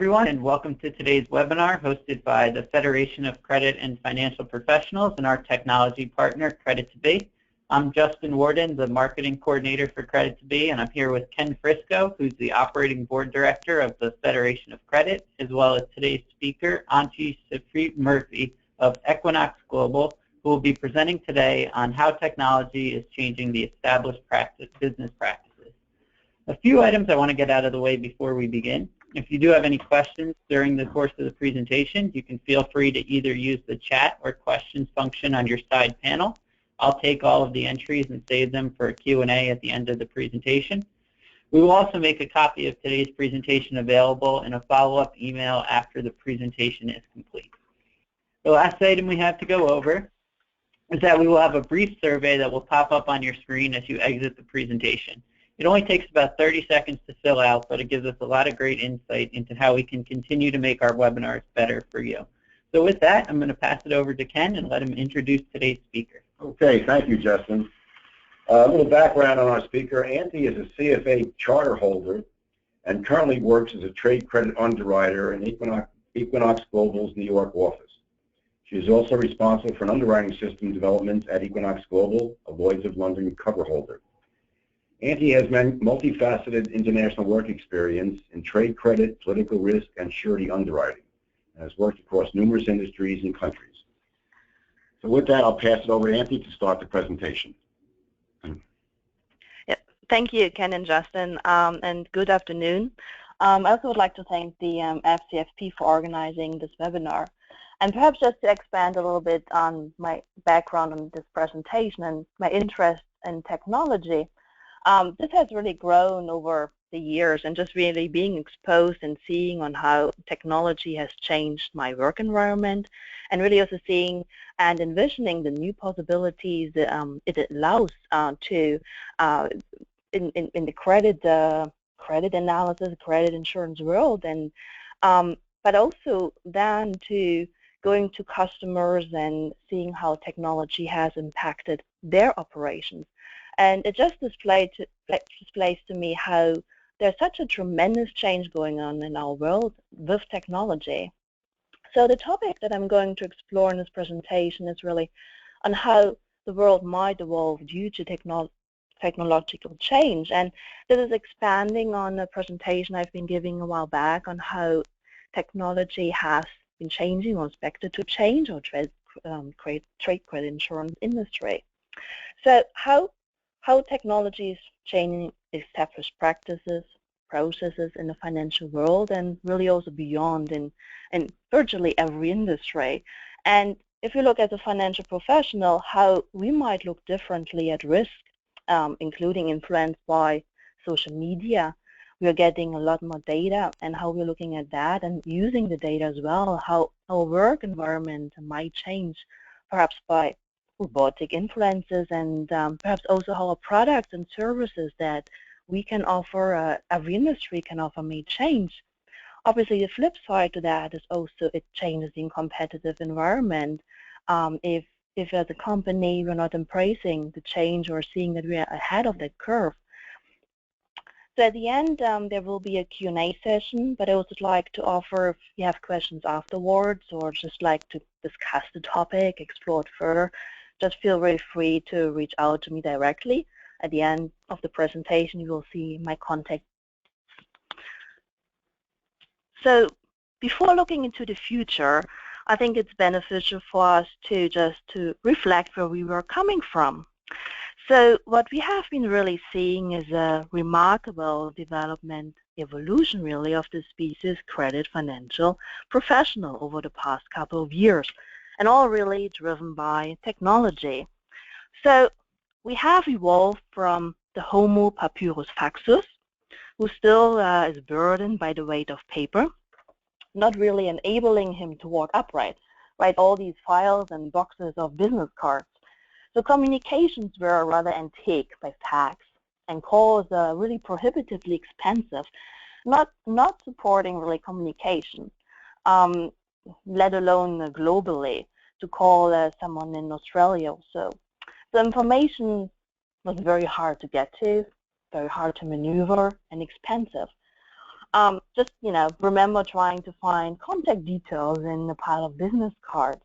Everyone, and welcome to today's webinar hosted by the Federation of Credit and Financial Professionals and our technology partner, Credit2B. I'm Justin Warden, the marketing coordinator for Credit2B, and I'm here with Ken Frisco, who's the operating board director of the Federation of Credit, as well as today's speaker, Anji Sifri Murphy of Equinox Global, who will be presenting today on how technology is changing the established business practices. A few items I want to get out of the way before we begin. If you do have any questions during the course of the presentation, you can feel free to either use the chat or questions function on your side panel. I'll take all of the entries and save them for a Q&A at the end of the presentation. We will also make a copy of today's presentation available in a follow-up email after the presentation is complete. The last item we have to go over is that we will have a brief survey that will pop up on your screen as you exit the presentation. It only takes about 30 seconds to fill out, but it gives us a lot of great insight into how we can continue to make our webinars better for you. So with that, I'm going to pass it over to Ken and let him introduce today's speaker. Okay, thank you, Justin. A little background on our speaker. Andy is a CFA charter holder and currently works as a trade credit underwriter in Equinox Global's New York office. She is also responsible for an underwriting system development at Equinox Global, a Lloyd's of London cover holder. Andy has multifaceted international work experience in trade credit, political risk, and surety underwriting, and has worked across numerous industries and countries. So with that, I'll pass it over to Andy to start the presentation. Yeah, thank you, Ken and Justin, and good afternoon. I also would like to thank the FCFP for organizing this webinar. And perhaps just to expand a little bit on my background on this presentation and my interest in technology. This has really grown over the years, and just really being exposed and seeing on how technology has changed my work environment, and really also seeing and envisioning the new possibilities it allows to in the credit analysis, credit insurance world, and but also then to going to customers and seeing how technology has impacted their operations. And it just displays to me how there's such a tremendous change going on in our world with technology. So the topic that I'm going to explore in this presentation is really on how the world might evolve due to technological change. And this is expanding on a presentation I've been giving a while back on how technology has been changing or expected to change our trade credit insurance industry. So how technology is changing established practices, processes in the financial world, and really also beyond in virtually every industry. And if you look at the financial professional, how we might look differently at risk, including influenced by social media. We are getting a lot more data, and how we're looking at that and using the data as well, how our work environment might change, perhaps by robotic influences, and perhaps also how our products and services that we can offer, every industry can offer, may change. Obviously, the flip side to that is also it changes in competitive environment. If as a company we're not embracing the change or seeing that we are ahead of that curve. So at the end, there will be a Q&A session, but I also like to offer, if you have questions afterwards or just like to discuss the topic, explore it further, just feel very free to reach out to me directly. At the end of the presentation, you will see my contact. So before looking into the future, I think it's beneficial for us to reflect where we were coming from. So what we have been really seeing is a remarkable development, evolution really, of the species credit financial professional over the past couple of years, and all really driven by technology. So we have evolved from the Homo papyrus faxus, who still is burdened by the weight of paper, not really enabling him to walk upright, write all these files and boxes of business cards. So communications were rather antique by fax, and calls are really prohibitively expensive, not supporting really communication, let alone globally, to call someone in Australia also. The information was very hard to get to, very hard to maneuver, and expensive. Just, remember trying to find contact details in a pile of business cards.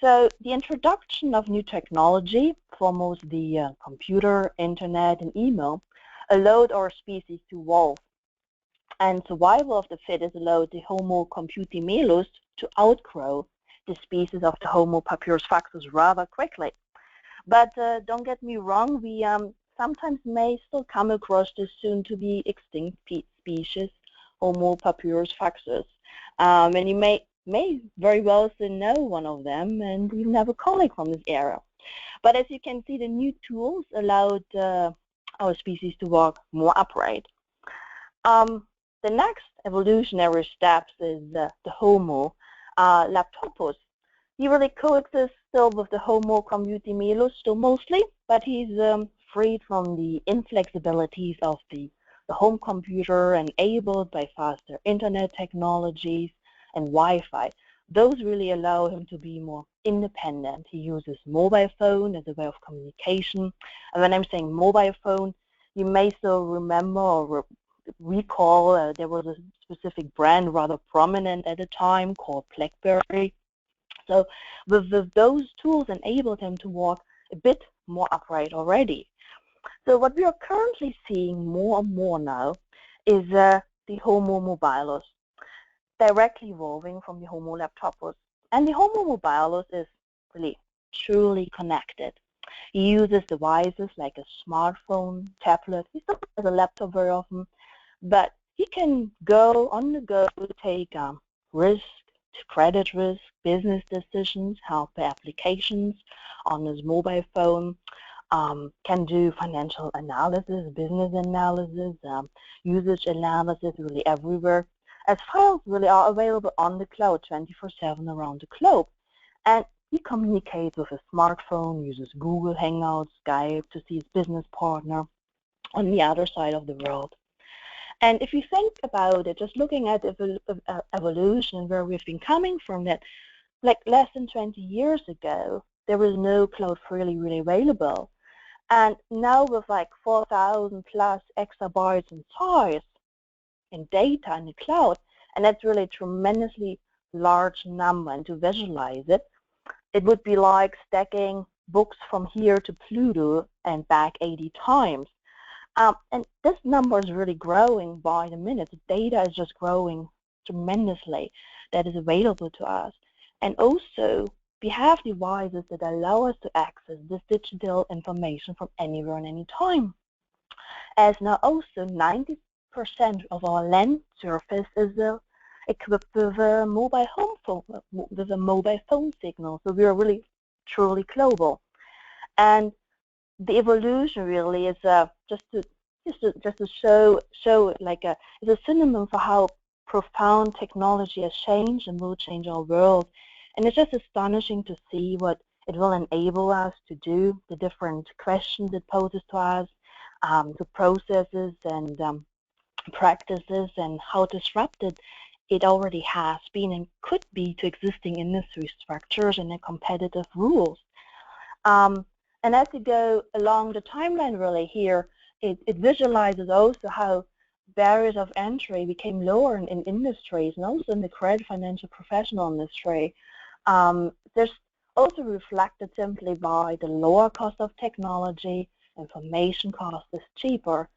So the introduction of new technology, foremost the computer, internet, and email, allowed our species to evolve. And survival of the fittest allowed the Homo computemelus to outgrow the species of the Homo papyrus faxus rather quickly. But don't get me wrong, we sometimes may still come across this soon-to-be extinct species, Homo papyrus faxus. And you may very well still know one of them, and even have a colleague from this era. But as you can see, the new tools allowed our species to walk more upright. The next evolutionary steps is the Homo laptopus. He really coexists still with the Homo commutemelus still mostly, but he's freed from the inflexibilities of the home computer, enabled by faster internet technologies and Wi-Fi. Those really allow him to be more independent. He uses mobile phone as a way of communication. And when I'm saying mobile phone, you may still remember or recall there was a specific brand rather prominent at the time called BlackBerry. So with those tools enabled him to walk a bit more upright already. So what we are currently seeing more and more now is the Homo mobilus, directly evolving from the Homo laptopus. And the Homo mobilus is really truly connected. He uses devices like a smartphone, tablet. He still has a laptop very often, but he can go on the go, take risk, credit risk, business decisions, help applications on his mobile phone, can do financial analysis, business analysis, usage analysis really everywhere, as files really are available on the cloud 24/7 around the globe. And he communicates with a smartphone, uses Google Hangouts, Skype to see his business partner on the other side of the world. And if you think about it, just looking at evolution, where we've been coming from, that like less than 20 years ago, there was no cloud freely really available. And now with like 4,000 plus exabytes in size in data in the cloud, and that's really a tremendously large number, and to visualize it, it would be like stacking books from here to Pluto and back 80 times. And this number is really growing by the minute. The data is just growing tremendously that is available to us. And also, we have devices that allow us to access this digital information from anywhere and any time. As now also 90% of our land surface is equipped with a mobile phone signal. So we are really truly global. And the evolution really is just to show like is a synonym for how profound technology has changed and will change our world. And it's just astonishing to see what it will enable us to do, the different questions it poses to us, the processes and practices, and how disrupted it already has been and could be to existing industry structures and their competitive rules. And as you go along the timeline really here, it visualizes also how barriers of entry became lower in industries and also in the credit financial professional industry. There's also reflected simply by the lower cost of technology, information cost is cheaper.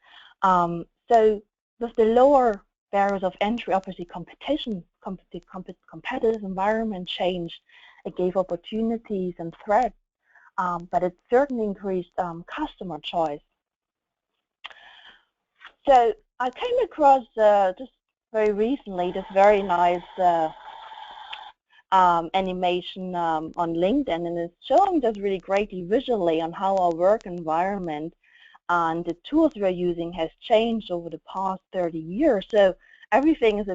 So with the lower barriers of entry, obviously competitive environment changed. It gave opportunities and threats. But it certainly increased customer choice. So I came across just very recently this very nice animation on LinkedIn, and it's showing just really greatly visually on how our work environment and the tools we're using has changed over the past 30 years. So everything is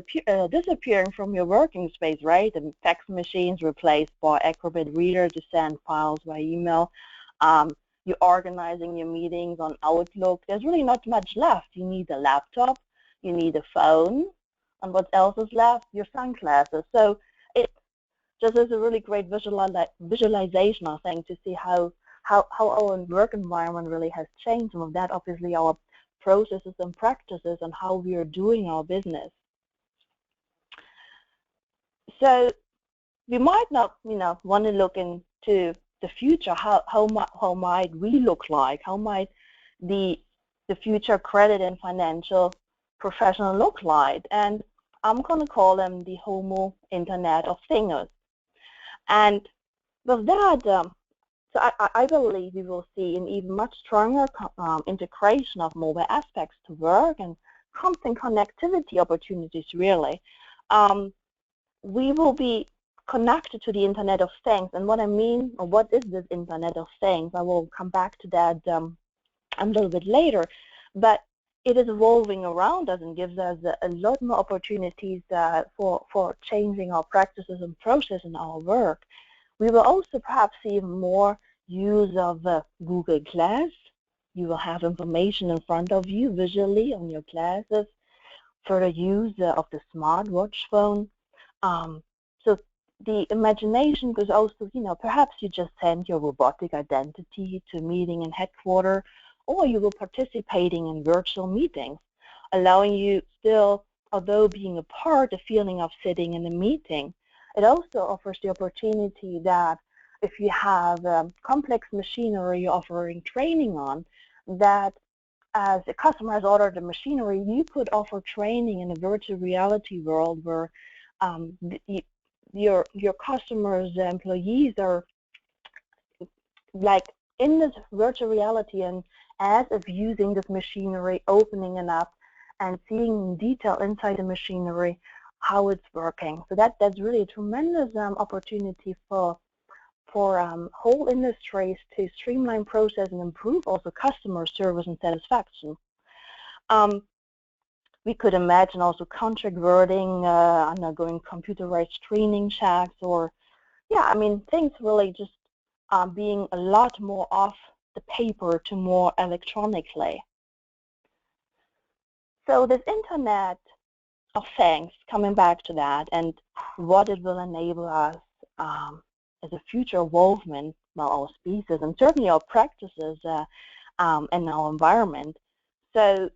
disappearing from your working space, right? And fax machines replaced by Acrobat Reader to send files by email. You're organizing your meetings on Outlook. There's really not much left. You need a laptop, you need a phone, and what else is left? Your sunglasses. So it just is a really great visualization, I think, to see how our work environment really has changed. And with that, obviously, our processes and practices and how we are doing our business. So we might not, want to look into the future. How might we look like? How might the future credit and financial professional look like? And I'm going to call them the Homo Internet of Things. And with that, so I believe we will see an even much stronger integration of mobile aspects to work and constant connectivity opportunities, really. We will be connected to the Internet of Things. And what I mean, or what is this Internet of Things? I will come back to that a little bit later. But it is evolving around us and gives us a lot more opportunities for changing our practices and process in our work. We will also perhaps see more use of Google Glass. You will have information in front of you visually on your glasses. Further use of the smartwatch phone. So the imagination goes also, perhaps you just send your robotic identity to a meeting in headquarters, or you will participating in virtual meetings, allowing you still, although being a part, the feeling of sitting in a meeting. It also offers the opportunity that if you have complex machinery you're offering training on, that as a customer has ordered the machinery, you could offer training in a virtual reality world where your customers, employees are like in this virtual reality and as of using this machinery, opening it up and seeing in detail inside the machinery how it's working. So that's really a tremendous opportunity for whole industries to streamline process and improve also customer service and satisfaction. We could imagine also contract wording, undergoing computerized screening checks, or things really just being a lot more off the paper to more electronically. So this Internet of Things, coming back to that, and what it will enable us as a future involvement by our species and certainly our practices and our environment. So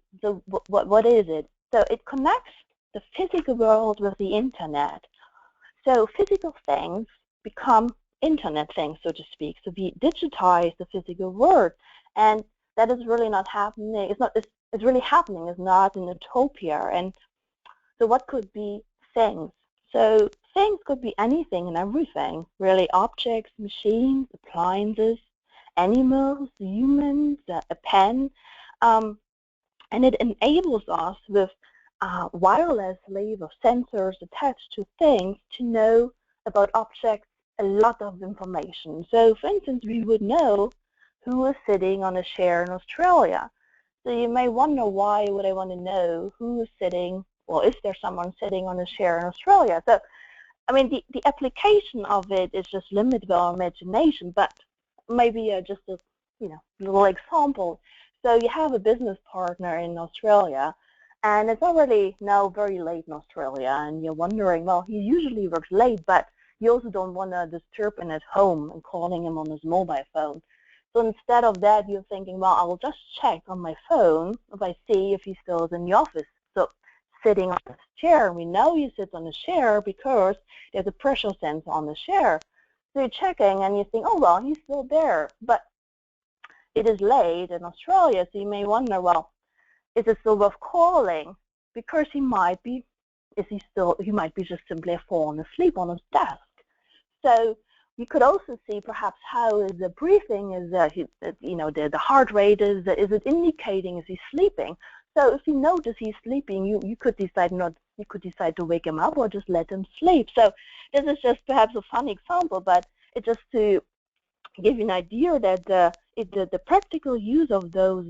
what is it? So it connects the physical world with the Internet. So physical things become Internet things, so to speak. So we digitize the physical world, and that is really not happening. It's really happening. It's not an utopia. And so what could be things? So things could be anything and everything, really. Objects, machines, appliances, animals, humans, a pen. And it enables us with wirelessly, with sensors attached to things, to know about objects a lot of information. So for instance, we would know who is sitting on a chair in Australia. So you may wonder, why would I want to know who is sitting, or is there someone sitting on a chair in Australia? So the application of it is just limited by our imagination, but maybe just a little example. So you have a business partner in Australia, and it's already now very late in Australia, and you're wondering, well, he usually works late, but you also don't want to disturb him at home and calling him on his mobile phone. So instead of that, you're thinking, well, I will just check on my phone if I see if he still is in the office. So sitting on his chair, and we know he sits on a chair because there's a pressure sensor on the chair. So you're checking, and you think, oh, well, he's still there. But it is late in Australia, so you may wonder, well, is it still worth calling? Because he might be just simply fallen asleep on his desk. So you could also see perhaps how is the breathing, is the heart rate, is it indicating, is he sleeping? So if you notice he's sleeping, you could decide to wake him up or just let him sleep. So this is just perhaps a fun example, but it's just to give you an idea that the practical use of those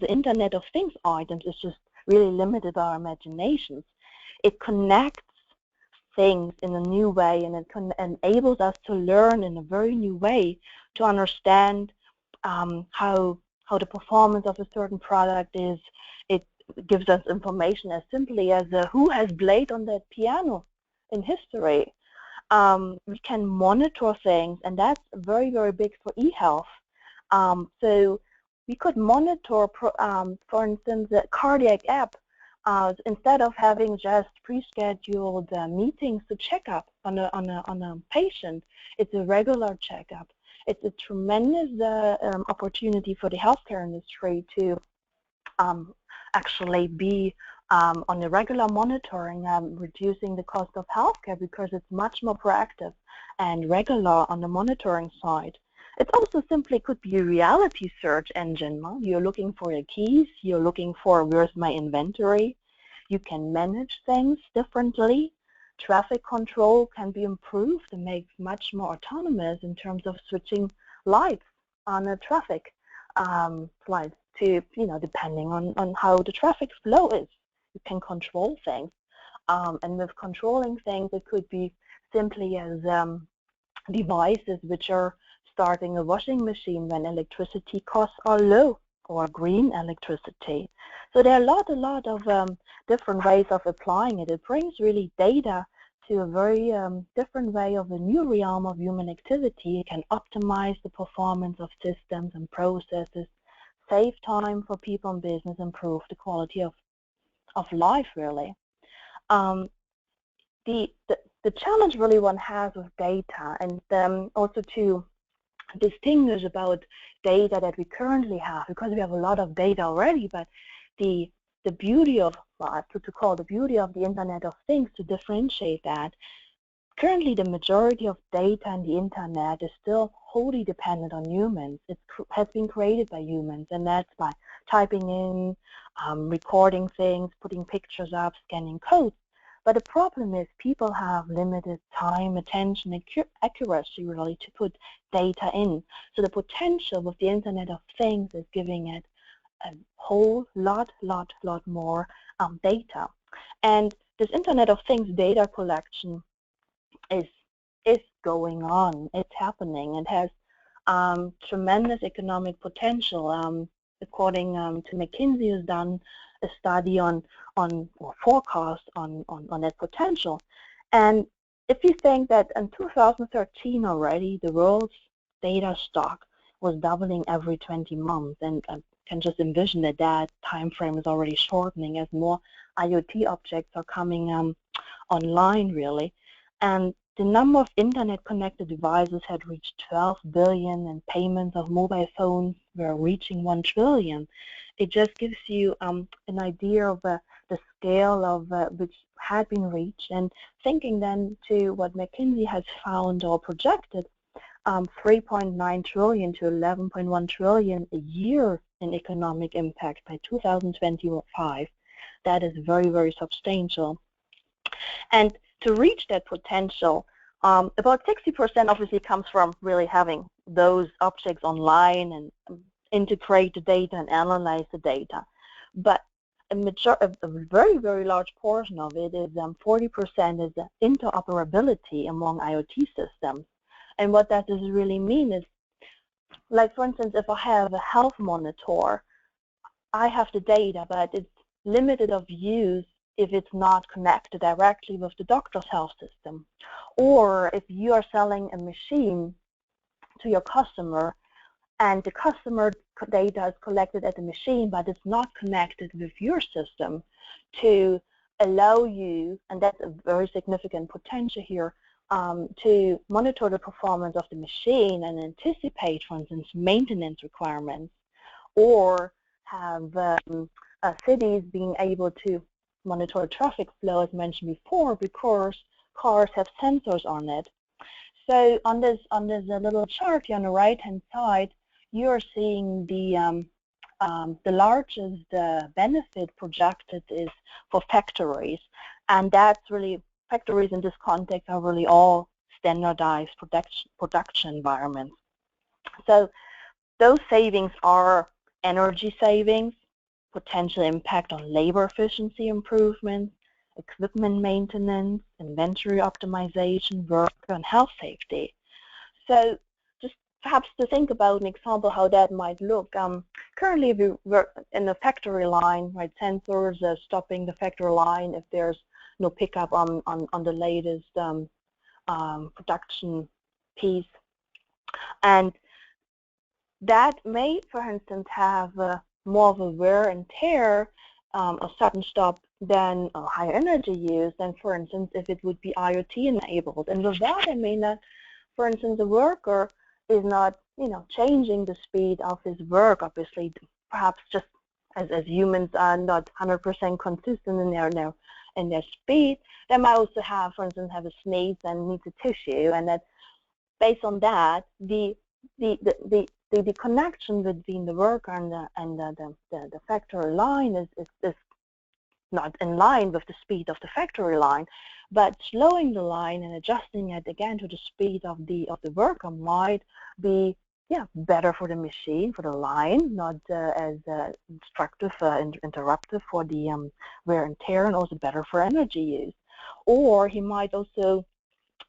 Internet of Things items is just really limited by our imaginations. It connects things in a new way, and it enables us to learn in a very new way, to understand how the performance of a certain product is. It gives us information as simply as who has played on that piano in history. We can monitor things, and that's very, very big for e-health. So we could monitor, for instance, the cardiac app. Instead of having just pre-scheduled meetings to check up on a patient, it's a regular checkup. It's a tremendous opportunity for the healthcare industry to actually be on the regular monitoring, reducing the cost of healthcare, because it's much more proactive and regular on the monitoring side. It also simply could be a reality search engine. You're looking for your keys, you're looking for where's my inventory. You can manage things differently. Traffic control can be improved and made much more autonomous in terms of switching lights on a traffic light to, depending on how the traffic flow is. You can control things. And with controlling things, it could be simply as devices which are starting a washing machine when electricity costs are low, or green electricity. So there are a lot of different ways of applying it. It brings really data to a very different way of a new realm of human activity. It can optimize the performance of systems and processes, save time for people and business, improve the quality of life, really. The challenge really one has with data, and also to distinguish about data that we currently have, because we have a lot of data already, but the beauty of, to call the beauty of the Internet of Things, to differentiate that, currently the majority of data in the Internet is still wholly dependent on humans. It has been created by humans, and that's by typing in, recording things, putting pictures up, scanning codes. But the problem is people have limited time, attention, and accuracy really to put data in. So the potential with the Internet of Things is giving it a whole lot more data. And this Internet of Things data collection is going on. It's happening. It has tremendous economic potential. According to McKinsey, has done a study or forecast on that potential. And if you think that in 2013 already, the world's data stock was doubling every 20 months, and I can just envision that time frame is already shortening as more IoT objects are coming online, really. And the number of Internet-connected devices had reached 12 billion, and payments of mobile phones were reaching 1 trillion. It just gives you an idea of the scale of which had been reached, and thinking then to what McKinsey has found or projected, 3.9 trillion to 11.1 trillion a year in economic impact by 2025. That is very, very substantial. And to reach that potential, about 60% obviously comes from really having those objects online and integrate the data and analyze the data. But a very, very large portion of it is 40% is the interoperability among IoT systems. And what that does really mean is, like for instance, if I have a health monitor, I have the data, but it's limited of use if it's not connected directly with the doctor's health system. Or if you are selling a machine to your customer, and the customer data is collected at the machine, but it's not connected with your system to allow you, and that's a very significant potential here, to monitor the performance of the machine and anticipate, for instance, maintenance requirements, or have cities being able to monitor traffic flow, as mentioned before, because cars have sensors on it. So on this little chart here on the right-hand side, you're seeing the largest benefit projected is for factories, and that's really, factories in this context are really all standardized production environments. So those savings are energy savings, potential impact on labor efficiency improvements, equipment maintenance, inventory optimization, worker and health safety. So just perhaps to think about an example how that might look. Currently, we work in a factory line, right? Sensors are stopping the factory line if there's no pickup on the latest production piece. And that may, for instance, have more of a wear and tear, a sudden stop than a high energy use than, for instance, if it would be IoT enabled. And with that, I mean that, for instance, the worker is not, changing the speed of his work. Obviously, perhaps just as humans are not 100% consistent in their speed, they might also have, for instance, have a sneeze and needs a tissue, and that based on that, the connection between the worker and the factory line is not in line with the speed of the factory line, but slowing the line and adjusting it again to the speed of the worker might be better for the machine, for the line, not as destructive and interruptive for the wear and tear, and also better for energy use. Or he might also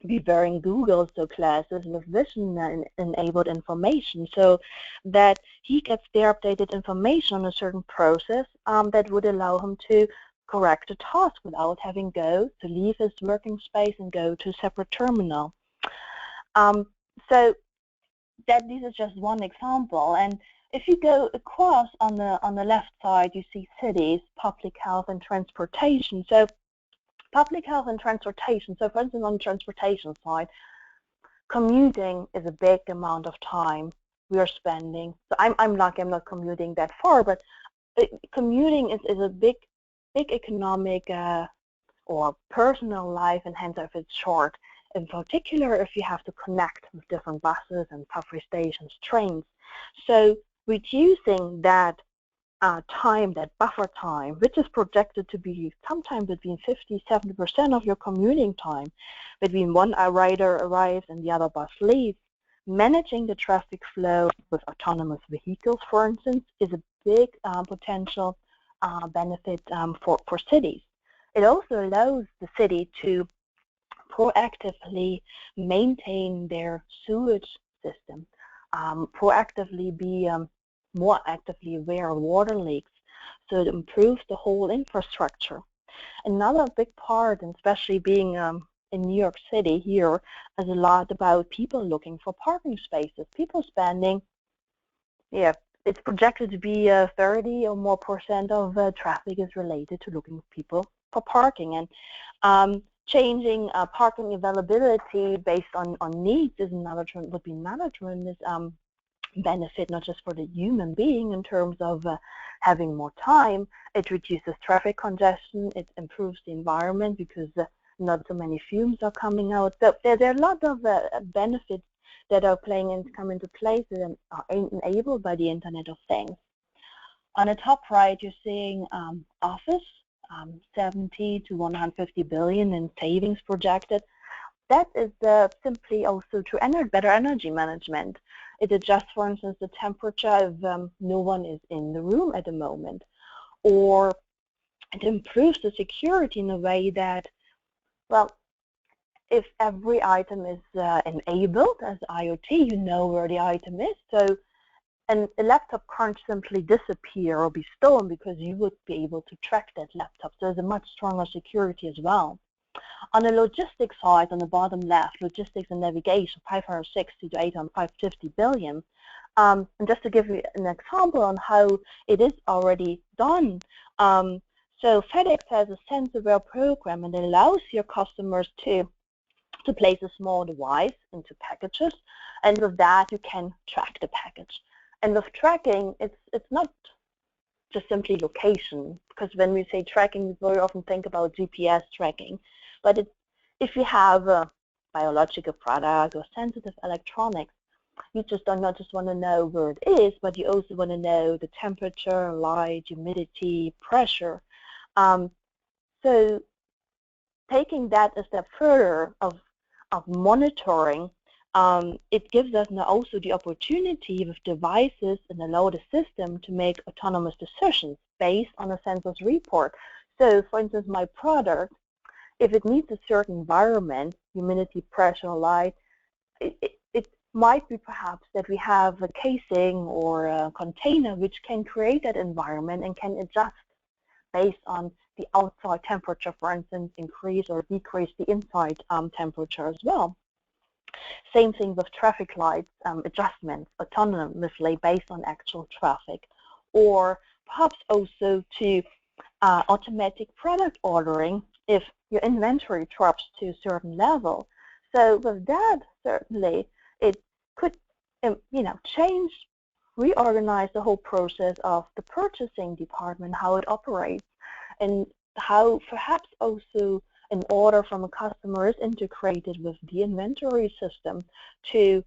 be wearing Google classes with vision-enabled information, so that he gets the updated information on a certain process that would allow him to correct a task without having to leave his working space and go to a separate terminal. So this is just one example, and if you go across on the left side, you see cities, public health, and transportation. So public health and transportation. So for instance, on the transportation side, commuting is a big amount of time we are spending. So I'm lucky I'm not commuting that far, but commuting is a big economic or personal life, and hence if it's short. In particular, if you have to connect with different buses and subway stations, trains. So reducing that time, that buffer time, which is projected to be sometime between 50–70% of your commuting time, between one rider arrives and the other bus leaves. Managing the traffic flow with autonomous vehicles, for instance, is a big potential benefit for cities. It also allows the city to proactively maintain their sewage system, proactively be more actively aware of water leaks, so it improves the whole infrastructure. Another big part, and especially being in New York City here, is a lot about people looking for parking spaces. People spending, it's projected to be 30 or more % of traffic is related to looking for people for parking. And changing parking availability based on needs is would be another tremendous benefit, not just for the human being in terms of having more time. It reduces traffic congestion. It improves the environment because not so many fumes are coming out. So there are a lot of benefits that are come into place and are enabled by the Internet of Things. On the top right, you're seeing office, 70 to 150 billion in savings projected. That is simply also through better energy management. It adjusts, for instance, the temperature if no one is in the room at the moment. Or it improves the security in a way that, well, if every item is enabled as IoT, you know where the item is. So, and a laptop can't simply disappear or be stolen because you would be able to track that laptop. So there's a much stronger security as well. On the logistics side, on the bottom left, logistics and navigation, 560 to 850 billion. And just to give you an example on how it is already done, so FedEx has a sensor-aware program, and it allows your customers to place a small device into packages, and with that you can track the package. And with tracking, it's not just simply location, because when we say tracking, we very often think about GPS tracking. But if you have a biological product or sensitive electronics, you just not just want to know where it is, but you also want to know the temperature, light, humidity, pressure. So taking that a step further of monitoring, it gives us now also the opportunity with devices and allow the system to make autonomous decisions based on a sensor's report. So, for instance, my product, if it needs a certain environment, humidity, pressure, light, it might be perhaps that we have a casing or a container which can create that environment and can adjust based on the outside temperature, for instance, increase or decrease the inside temperature as well. Same thing with traffic lights adjustments autonomously based on actual traffic, or perhaps also to automatic product ordering if your inventory drops to a certain level. So with that, certainly it could change, reorganize the whole process of the purchasing department, how it operates, and how perhaps also an order from a customer is integrated with the inventory system to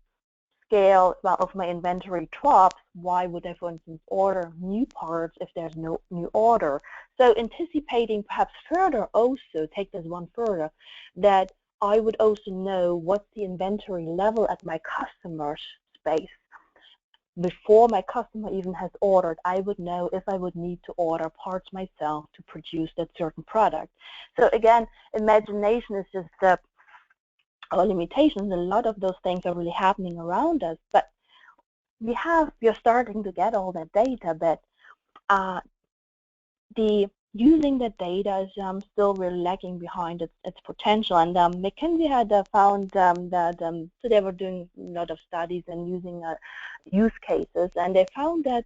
scale. Well, if my inventory drops, why would I, for instance, order new parts if there's no new order? So anticipating perhaps further also, take this one further, that I would also know what's the inventory level at my customer's space. Before my customer even has ordered, I would know if I would need to order parts myself to produce that certain product. So again, imagination is just our limitations. A lot of those things are really happening around us, but we are starting to get all that data, but using that data is still really lagging behind its potential. And McKinsey had found that so they were doing a lot of studies and using use cases, and they found that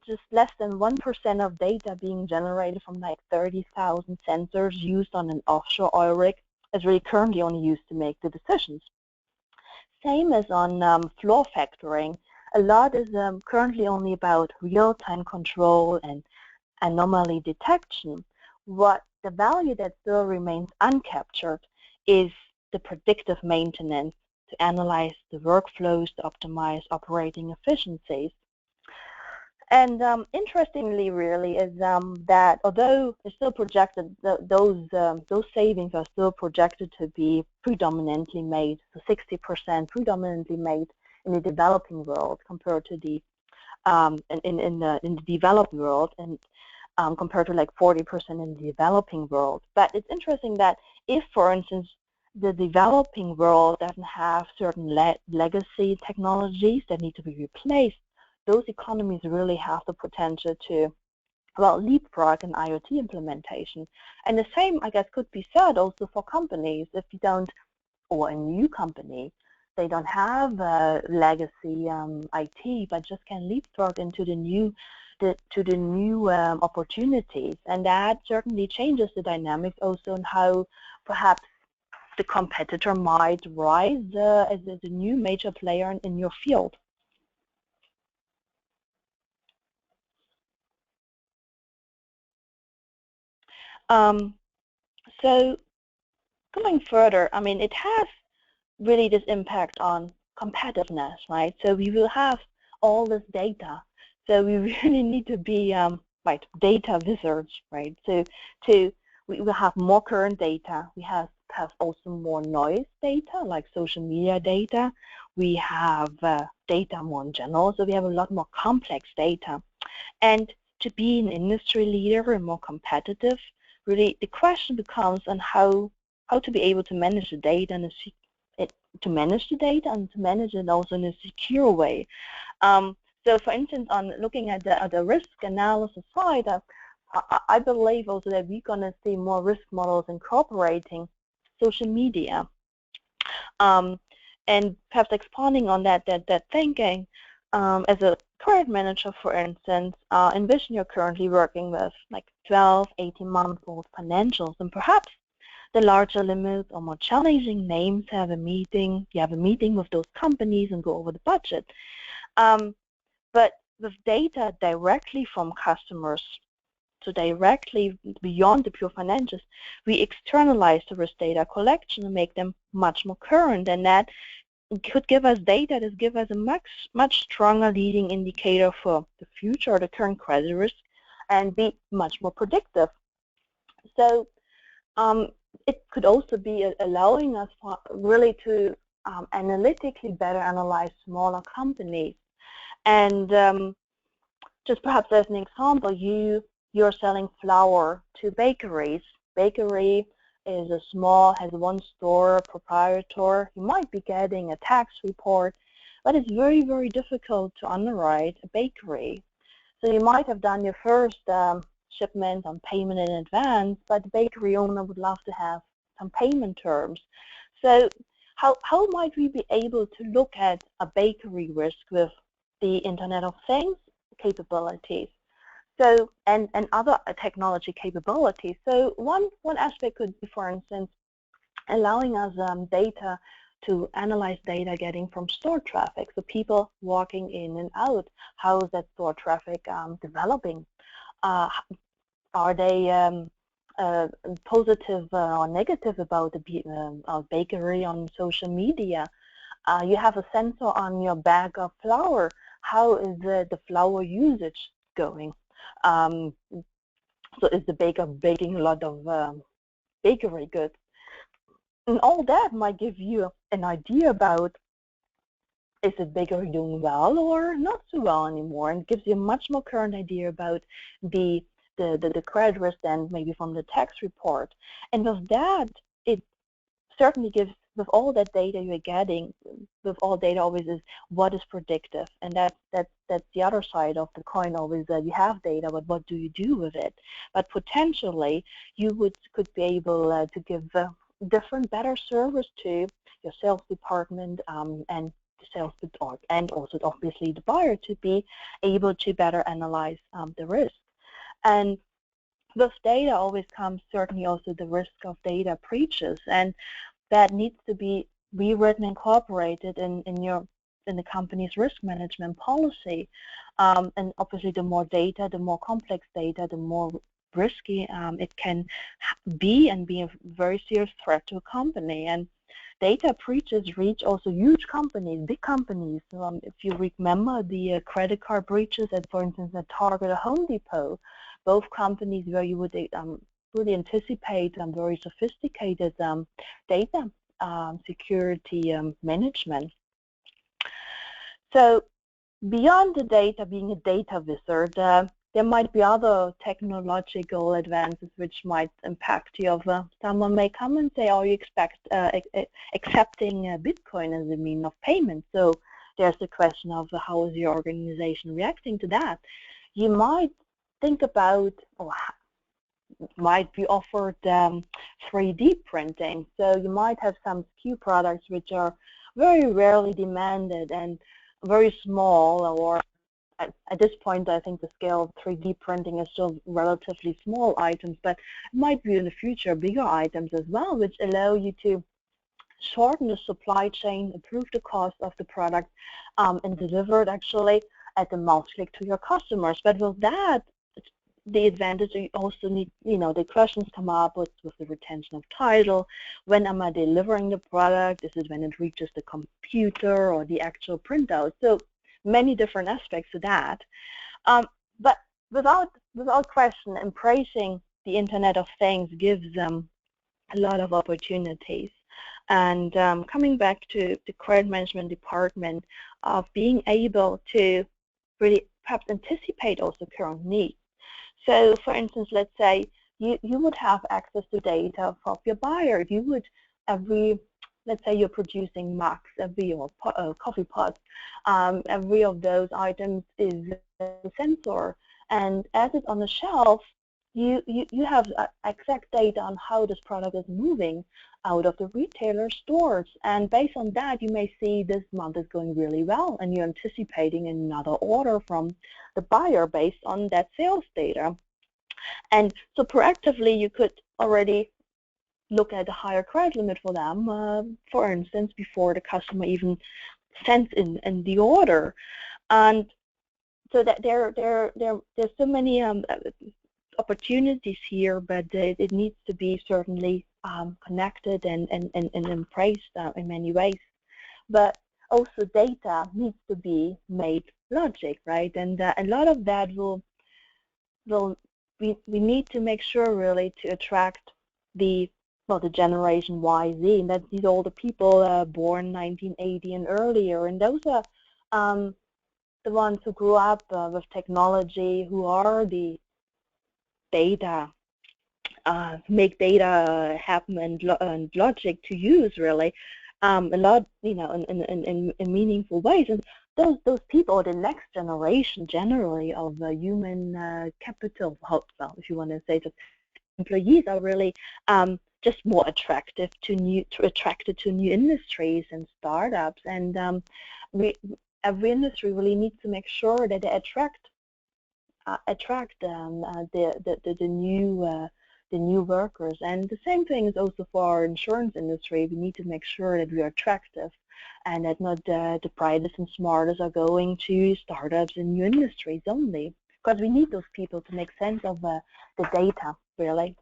just less than 1% of data being generated from like 30,000 sensors used on an offshore oil rig is really currently only used to make the decisions. Same as on floor factoring. A lot is currently only about real-time control and anomaly detection. What the value that still remains uncaptured is the predictive maintenance to analyze the workflows to optimize operating efficiencies. And interestingly, really, is that although it's still projected, those savings are still projected to be predominantly made, so 60% predominantly made in the developing world compared to the in the developed world, and compared to like 40% in the developing world. But it's interesting that if, for instance, the developing world doesn't have certain legacy technologies that need to be replaced, those economies really have the potential to, well, leapfrog an IoT implementation. And the same, I guess, could be said also for companies. If you don't, or a new company, they don't have legacy IT, but just can leapfrog into the new opportunities, and that certainly changes the dynamics also on how perhaps the competitor might rise as a new major player in your field. So going further, I mean, it has really this impact on competitiveness, right? So we will have all this data. So we really need to be data wizards, right? So we will have more current data. We have also more noise data, like social media data. We have data more in general. So we have a lot more complex data. And to be an industry leader and more competitive, really the question becomes on how to be able to manage the data and to manage the data and to manage it also in a secure way. So, for instance, on looking at the risk analysis side, I believe also that we're going to see more risk models incorporating social media, and perhaps expanding on that thinking. As a credit manager, for instance, envision you're currently working with like 12, 18-month-old financials, and perhaps the larger limits or more challenging names you have a meeting with those companies and go over the budget. But with data directly from customers, so directly beyond the pure financials, we externalize the risk data collection and make them much more current, and that could give us data that give us a much stronger leading indicator for the future or the current credit risk and be much more predictive. So it could also be allowing us really to analytically better analyze smaller companies. And just perhaps as an example, you're selling flour to bakeries. Bakery is has one store, proprietor. You might be getting a tax report, but it's very, very difficult to underwrite a bakery. So you might have done your first shipment on payment in advance, but the bakery owner would love to have some payment terms. So how might we be able to look at a bakery risk with the Internet of Things capabilities? So, and other technology capabilities. So one aspect could be, for instance, allowing us data to analyze data getting from store traffic. So people walking in and out, how is that store traffic developing? Are they positive or negative about the bakery on social media? You have a sensor on your bag of flour. How is the flour usage going? So is the baker baking a lot of bakery goods? And all that might give you an idea about, is the bakery doing well or not so well anymore, and gives you a much more current idea about the credit risk than maybe from the tax report. And with that, it certainly gives, with all that data you're getting, with all data always is what is predictive, and that's the other side of the coin always, that you have data, but what do you do with it? But potentially you could be able to give different, better service to your sales department and the sales and also obviously the buyer, to be able to better analyze the risk. And with data always comes certainly also the risk of data breaches, and that needs to be rewritten, incorporated in the company's risk management policy. And obviously, the more data, the more complex data, the more risky it can be, and be a very serious threat to a company. And data breaches reach also huge companies, big companies. If you remember the credit card breaches at, for instance, at Target or Home Depot, both companies where you would really anticipate very sophisticated data security management. So beyond the data being a data wizard, there might be other technological advances which might impact you. Someone may come and say, "Oh, you expect accepting Bitcoin as a means of payment?" So there's the question of how is your organization reacting to that. You might think about, or might be offered 3D printing. So you might have some SKU products which are very rarely demanded and very small, or at this point I think the scale of 3D printing is still relatively small items, but it might be in the future bigger items as well, which allow you to shorten the supply chain, improve the cost of the product, and deliver it actually at the mouse click to your customers. But with that, the advantage, you also need, the questions come up with the retention of title. When am I delivering the product? Is it when it reaches the computer or the actual printout? So many different aspects to that. But without question, embracing the Internet of Things gives them a lot of opportunities. And coming back to the credit management department, of being able to really perhaps anticipate also current needs. So, for instance, let's say you would have access to data from your buyer. You would let's say you're producing mugs, or coffee pots. Every of those items is a sensor, and as it's on the shelf, you have exact data on how this product is moving out of the retailer stores. And based on that, you may see this month is going really well, and you're anticipating another order from the buyer based on that sales data. And so proactively, you could already look at a higher credit limit for them, for instance, before the customer even sends in the order. And so that there's so many opportunities here, but it needs to be certainly connected and embraced in many ways. But also data needs to be made logic, right? And a lot of that we need to make sure really to attract the generation Y, Z, and these are all the people born 1980 and earlier, and those are the ones who grew up with technology, who are the data, make data happen and logic to use really a lot, in meaningful ways. And those people are the next generation generally of human capital. Well, if you want to say that employees are really just more attractive to new industries and startups. And every industry really needs to make sure that they attract the new workers. And the same thing is also for our insurance industry. We need to make sure that we are attractive, and that not the brightest and smartest are going to startups and new industries only, because we need those people to make sense of the data, really.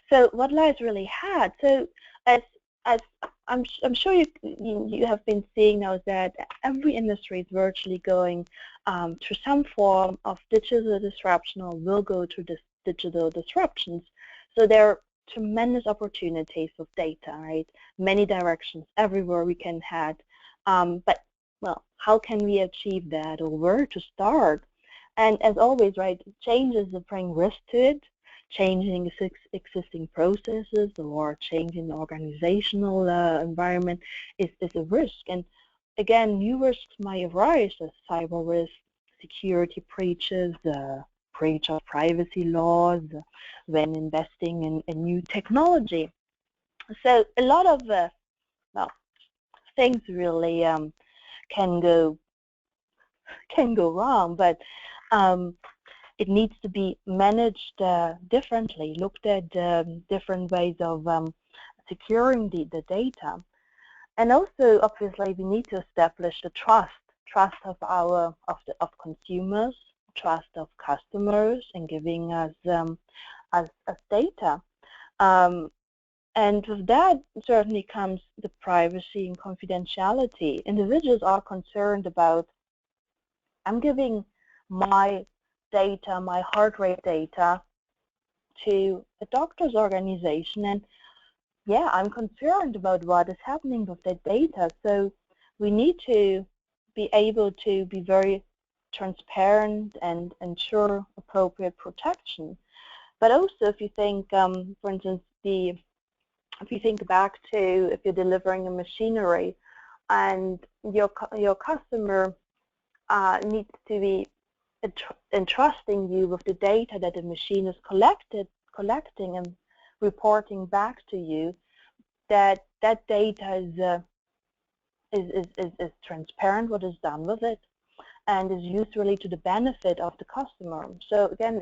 So what lies really ahead? So as I'm sure you have been seeing now, is that every industry is virtually going through some form of digital disruption, or will go through this digital disruptions. So there are tremendous opportunities with data, right? Many directions, everywhere we can head. But well, how can we achieve that, or where to start? And as always, right, changes that bring risk to it. Changing existing processes or changing the organizational environment is a risk. And again, new risks might arise, as cyber risk, security breaches, breach of privacy laws when investing in new technology. So a lot of well, things really can go wrong, but it needs to be managed differently, looked at different ways of securing the data. And also, obviously, we need to establish the trust of consumers, trust of customers in giving us data. And with that certainly comes the privacy and confidentiality. Individuals are concerned about, I'm giving my data, my heart rate data, to a doctor's organization, and yeah, I'm concerned about what is happening with that data. So we need to be able to be very transparent and ensure appropriate protection. But also, if you think, for instance, if you think back to if you're delivering a machinery, and your customer needs to be entrusting you with the data that the machine is collecting and reporting back to you, that data is transparent, what is done with it, and is used really to the benefit of the customer. So again,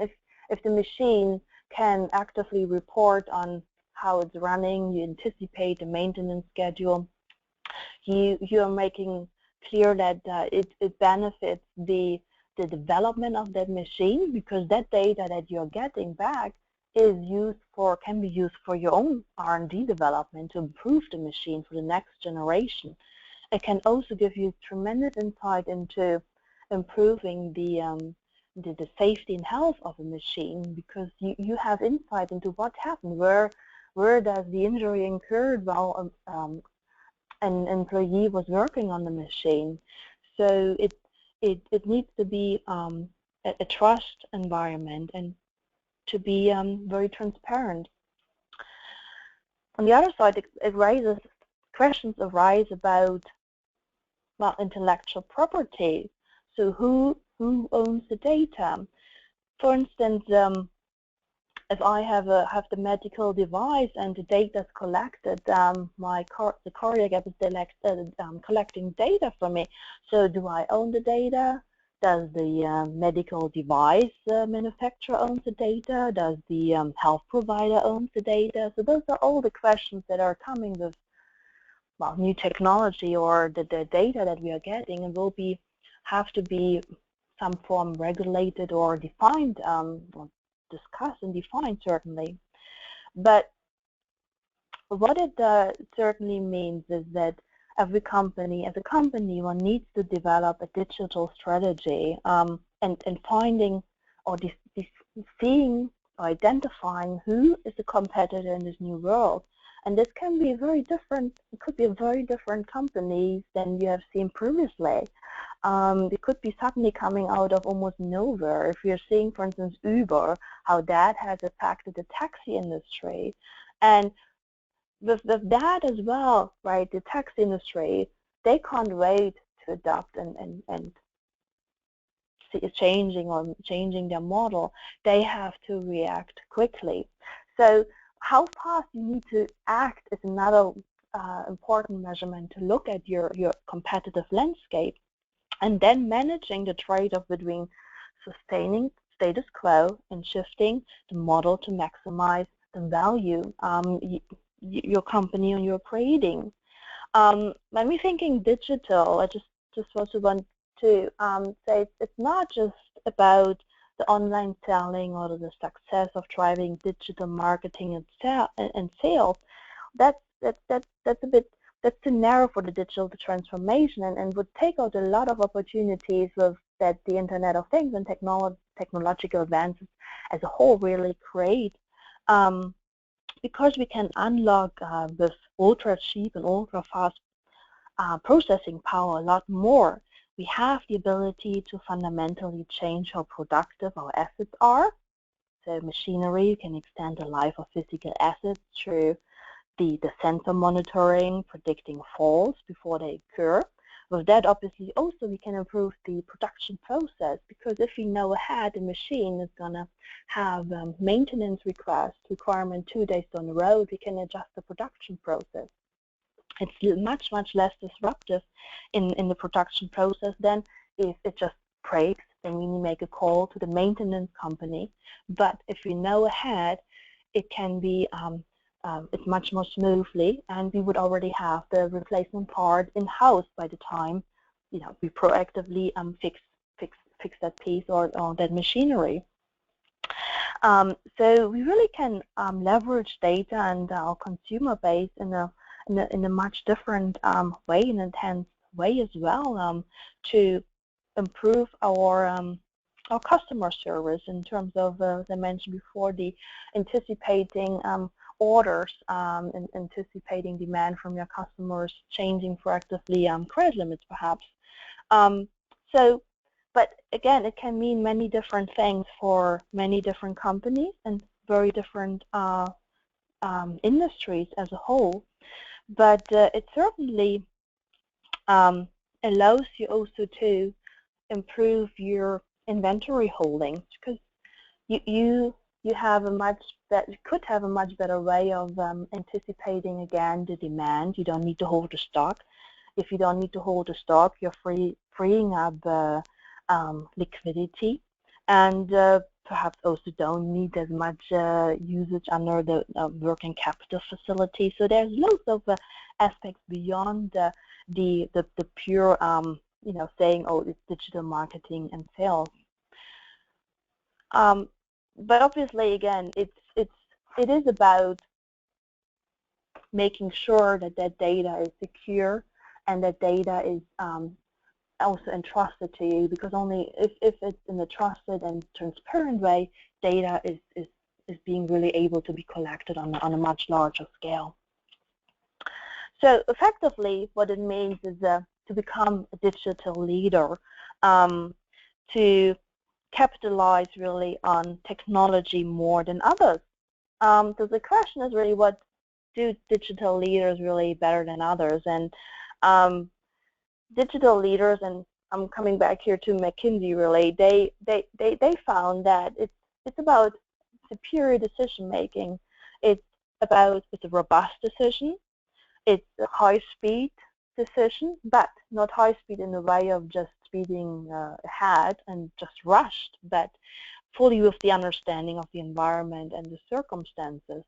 if the machine can actively report on how it's running, you anticipate the maintenance schedule, you are making clear that it benefits the development of that machine, because that data that you're getting back can be used for your own R&D development to improve the machine for the next generation. It can also give you tremendous insight into improving the safety and health of a machine, because you have insight into what happened, where does the injury occurred while an employee was working on the machine. So it needs to be a trust environment, and to be very transparent. On the other side, questions arise about, well, intellectual property. So who owns the data? For instance, if I have the medical device and the data is collected, the cardiac app is collecting data from me. So do I own the data? Does the medical device manufacturer own the data? Does the health provider own the data? So those are all the questions that are coming with, well, new technology, or the data that we are getting, and will have to be some form regulated or defined, or discussed and defined, certainly. But what it certainly means is that every company, as a company, one needs to develop a digital strategy, and finding or seeing or identifying who is the competitor in this new world. And this can be very different. It could be a very different companies than you have seen previously. It could be suddenly coming out of almost nowhere. If you're seeing, for instance, Uber, how that has affected the taxi industry. And with that as well, right, the taxi industry, they can't wait to adopt and see changing their model. They have to react quickly. So how fast you need to act is another important measurement to look at your competitive landscape, and then managing the trade-off between sustaining status quo and shifting the model to maximize the value your company and you're creating. When we're thinking digital, I just also want to say it's not just about the online selling or the success of driving digital marketing and sales. That's too narrow for the digital transformation, and would take out a lot of opportunities with that the Internet of Things and technological advances as a whole really create. Because we can unlock with ultra cheap and ultra fast processing power a lot more, we have the ability to fundamentally change how productive our assets are. So machinery can extend the life of physical assets through the sensor monitoring, predicting faults before they occur. With that, obviously, also we can improve the production process, because if we know ahead the machine is going to have maintenance requirement 2 days down the road, we can adjust the production process. It's much less disruptive in the production process than if it just breaks, then we make a call to the maintenance company. But if we know ahead, it can be it's much more smoothly, and we would already have the replacement part in-house by the time we proactively fix that piece or that machinery. So we really can leverage data and our consumer base in a much different way, in an intense way as well, to improve our customer service in terms of, as I mentioned before, the anticipating orders, and anticipating demand from your customers, changing proactively credit limits perhaps. But again, it can mean many different things for many different companies and very different industries as a whole. But it certainly allows you also to improve your inventory holdings, because you could have a much better way of anticipating again the demand. You don't need to hold the stock. If you don't need to hold the stock, you're freeing up liquidity, and perhaps also don't need as much usage under the working capital facility. So there's loads of aspects beyond the pure saying, oh, it's digital marketing and sales. But obviously, again, it is about making sure that that data is secure and that data is also entrusted to you, because only if it's in a trusted and transparent way, data is being really able to be collected on a much larger scale. So effectively, what it means is to become a digital leader, to capitalize really on technology more than others. So the question is really, what do digital leaders really better than others? And digital leaders, and I'm coming back here to McKinsey really, they found that it's about superior decision making. It's a robust decision. It's a high speed decision, but not high speed in the way of just speeding ahead and just rushed, but fully with the understanding of the environment and the circumstances.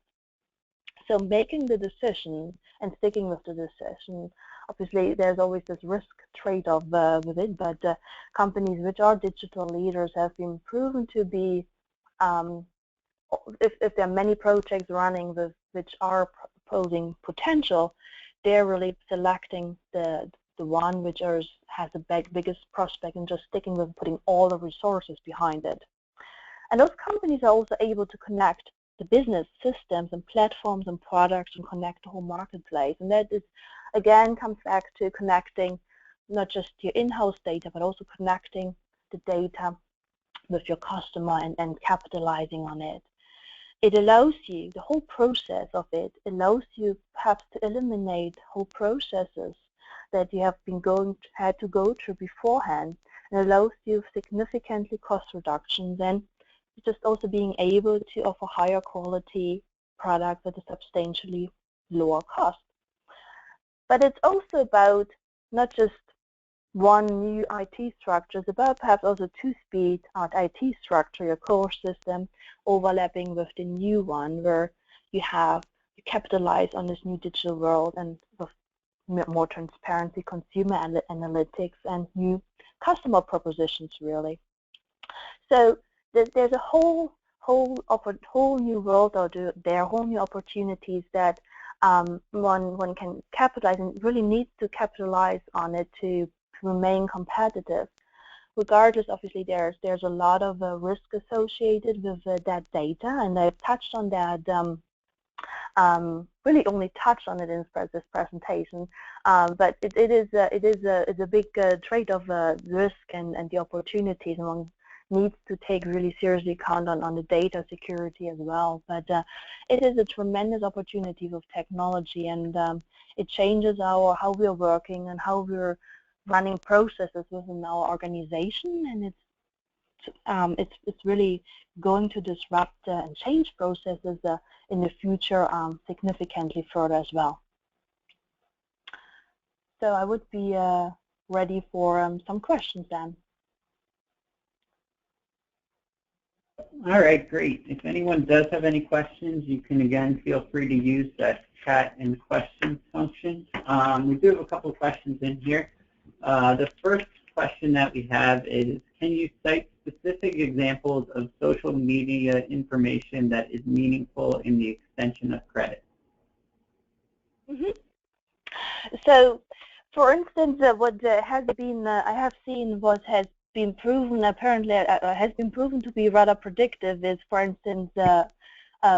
So making the decision and sticking with the decision, obviously there's always this risk trade-off with it, but companies which are digital leaders have been proven to be, if there are many projects running which are posing potential, they're really selecting the one which has the biggest prospect and just sticking with putting all the resources behind it. And those companies are also able to connect the business systems and platforms and products and connect the whole marketplace. And that is, again, comes back to connecting not just your in-house data, but also connecting the data with your customer and capitalizing on it. It allows you, the whole process of it allows you perhaps to eliminate whole processes that you have been had to go through beforehand, and allows you significantly cost reductions, and just also being able to offer higher quality products at a substantially lower cost. But it's also about not just one new IT structure, it's about perhaps also two-speed IT structure, your core system overlapping with the new one, where you capitalize on this new digital world and with more transparency, consumer analytics, and new customer propositions, really. So there's a whole new world out there, whole new opportunities that one can capitalize and really needs to capitalize on it to remain competitive. Regardless, obviously, there's a lot of risk associated with that data, and I've touched on that. Really only touched on it in this presentation, but it is a big trade of risk and the opportunities, and one needs to take really seriously account on the data security as well. But it is a tremendous opportunity with technology, and it changes how we're working and how we're running processes within our organization, and it's really going to disrupt and change processes in the future significantly further as well. So I would be ready for some questions then. All right, great. If anyone does have any questions, you can again feel free to use that chat and questions function. We do have a couple of questions in here. The first question that we have is, can you cite specific examples of social media information that is meaningful in the extension of credit? Mm-hmm. So, for instance, what has been I have seen what has been proven apparently has been proven to be rather predictive is, for instance,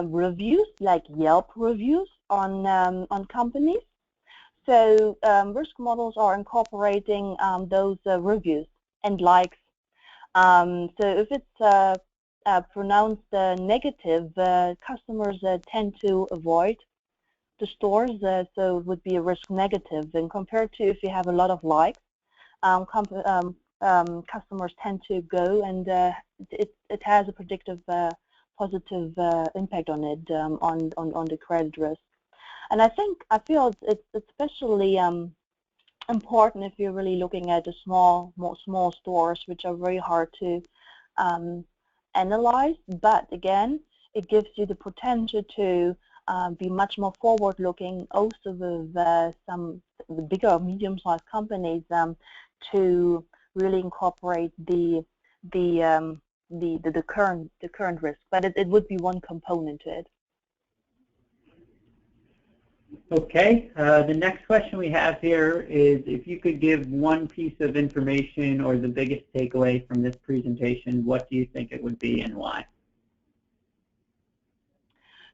reviews like Yelp reviews on companies. So risk models are incorporating those reviews and likes. So if it's pronounced negative, customers tend to avoid the stores, so it would be a risk negative. And compared to if you have a lot of likes, customers tend to go, and it has a predictive positive impact on it, on the credit risk. And I feel it's especially important if you're really looking at the small stores, which are very hard to analyze. But again, it gives you the potential to be much more forward-looking, also with some bigger or medium-sized companies, to really incorporate the current risk. But it would be one component to it. Okay, the next question we have here is, if you could give one piece of information or the biggest takeaway from this presentation, what do you think it would be and why?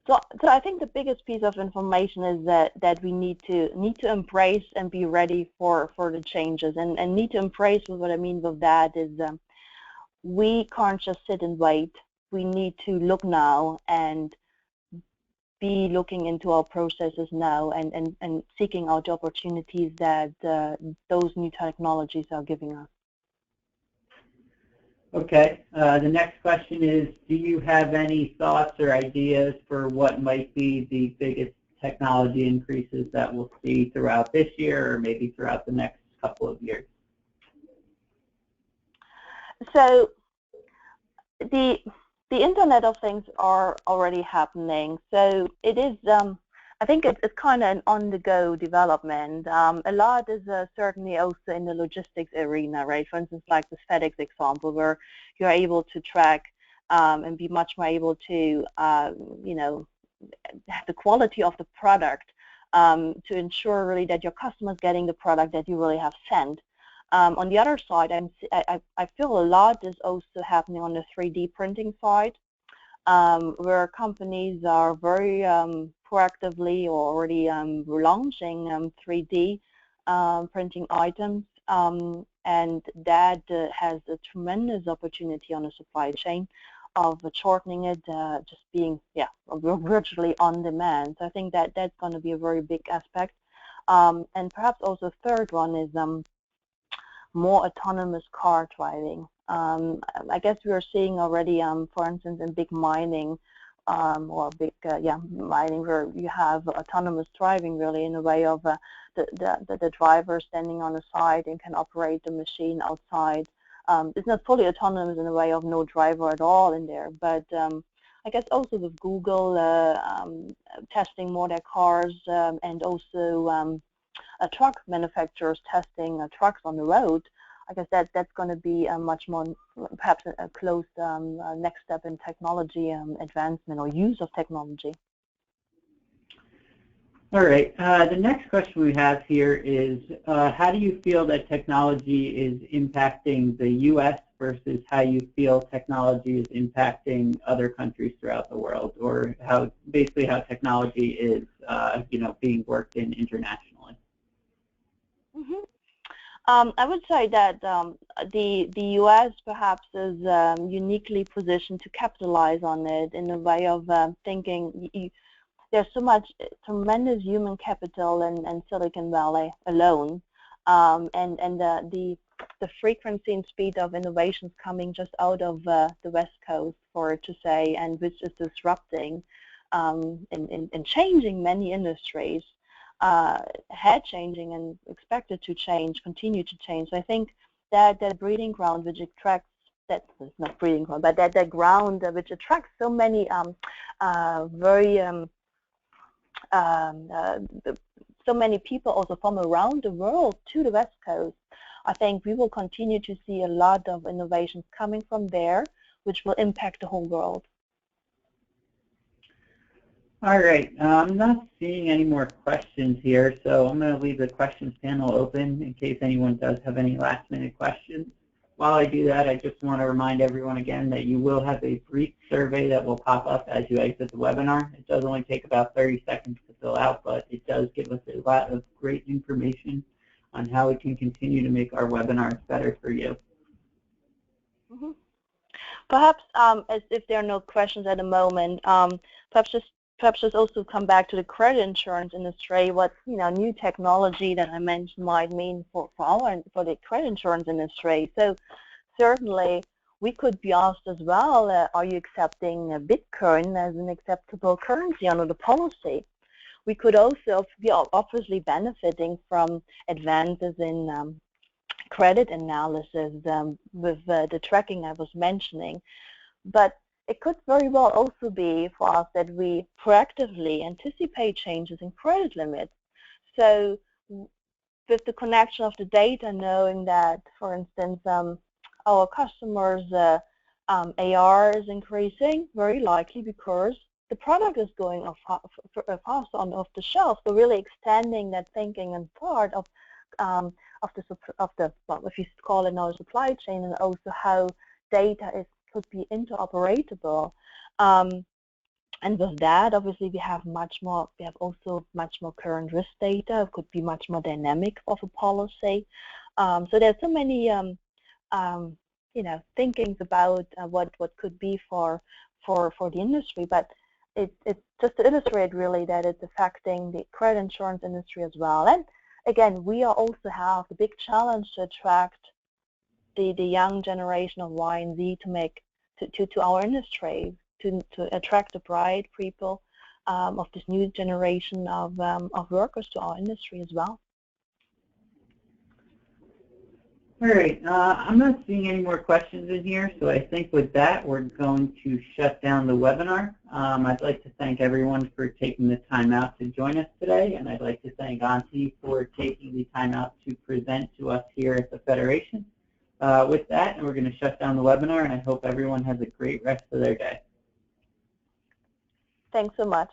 So I think the biggest piece of information is that we need to embrace and be ready for the changes, and need to embrace. What I mean with that is we can't just sit and wait. We need to look now and be looking into our processes now, and seeking out the opportunities that those new technologies are giving us. Okay, the next question is, do you have any thoughts or ideas for what might be the biggest technology increases that we'll see throughout this year or maybe throughout the next couple of years? So the Internet of Things are already happening. So it is, I think it's kind of an on-the-go development. A lot is certainly also in the logistics arena, right? For instance, like the FedEx example, where you're able to track and be much more able to, you know, have the quality of the product to ensure really that your customer is getting the product that you really have sent. On the other side, I feel a lot is also happening on the 3D printing side, where companies are very proactively or already launching 3D printing items, and that has a tremendous opportunity on the supply chain of shortening it, just being virtually on demand. So I think that that's going to be a very big aspect, and perhaps also third one is more autonomous car driving. I guess we are seeing already, for instance, in big mining, or big mining, where you have autonomous driving really in a way of the driver standing on the side and can operate the machine outside. It's not fully autonomous in a way of no driver at all in there, but I guess also with Google testing more their cars, and also truck manufacturers testing trucks on the road, I guess that's going to be a much more, perhaps a close next step in technology advancement or use of technology. All right. The next question we have here is, how do you feel that technology is impacting the U.S. versus how you feel technology is impacting other countries throughout the world, or basically how technology is being worked in internationally? Mm-hmm. I would say that the U.S. perhaps is uniquely positioned to capitalize on it in a way of thinking. There's so much tremendous human capital in Silicon Valley alone, and the frequency and speed of innovations coming just out of the West Coast, for it to say, and which is disrupting and changing many industries. Had changing and expected to change, continue to change. So I think that breeding ground which attracts, that's not breeding ground, but that ground which attracts so many so many people also from around the world to the West Coast. I think we will continue to see a lot of innovations coming from there, which will impact the whole world. All right, I'm not seeing any more questions here, so I'm going to leave the questions panel open in case anyone does have any last-minute questions. While I do that, I just want to remind everyone again that you will have a brief survey that will pop up as you exit the webinar. It does only take about 30 seconds to fill out, but it does give us a lot of great information on how we can continue to make our webinars better for you. Mm-hmm. Perhaps, as if there are no questions at the moment, perhaps just also come back to the credit insurance industry. What new technology that I mentioned might mean for the credit insurance industry. So certainly we could be asked as well, are you accepting Bitcoin as an acceptable currency under the policy? We could also be obviously benefiting from advances in credit analysis with the tracking I was mentioning, but it could very well also be for us that we proactively anticipate changes in credit limits. So with the connection of the data, knowing that, for instance, our customers' AR is increasing, very likely because the product is going fast off the shelf. So really extending that thinking and thought of the well, if you call it now supply chain, and also how data could be interoperable. And with that, obviously, we have also much more current risk data. It could be much more dynamic of a policy. So there's so many, thinkings about what could be for the industry. But it's just to illustrate really that it's affecting the credit insurance industry as well. And again, we also have the big challenge to attract the young generation of Y and Z to our industry, to attract the bright people of this new generation of workers to our industry as well. All right, I'm not seeing any more questions in here, so I think with that we're going to shut down the webinar. I'd like to thank everyone for taking the time out to join us today, and I'd like to thank Antti for taking the time out to present to us here at the Federation. With that, we're going to shut down the webinar, and I hope everyone has a great rest of their day. Thanks so much.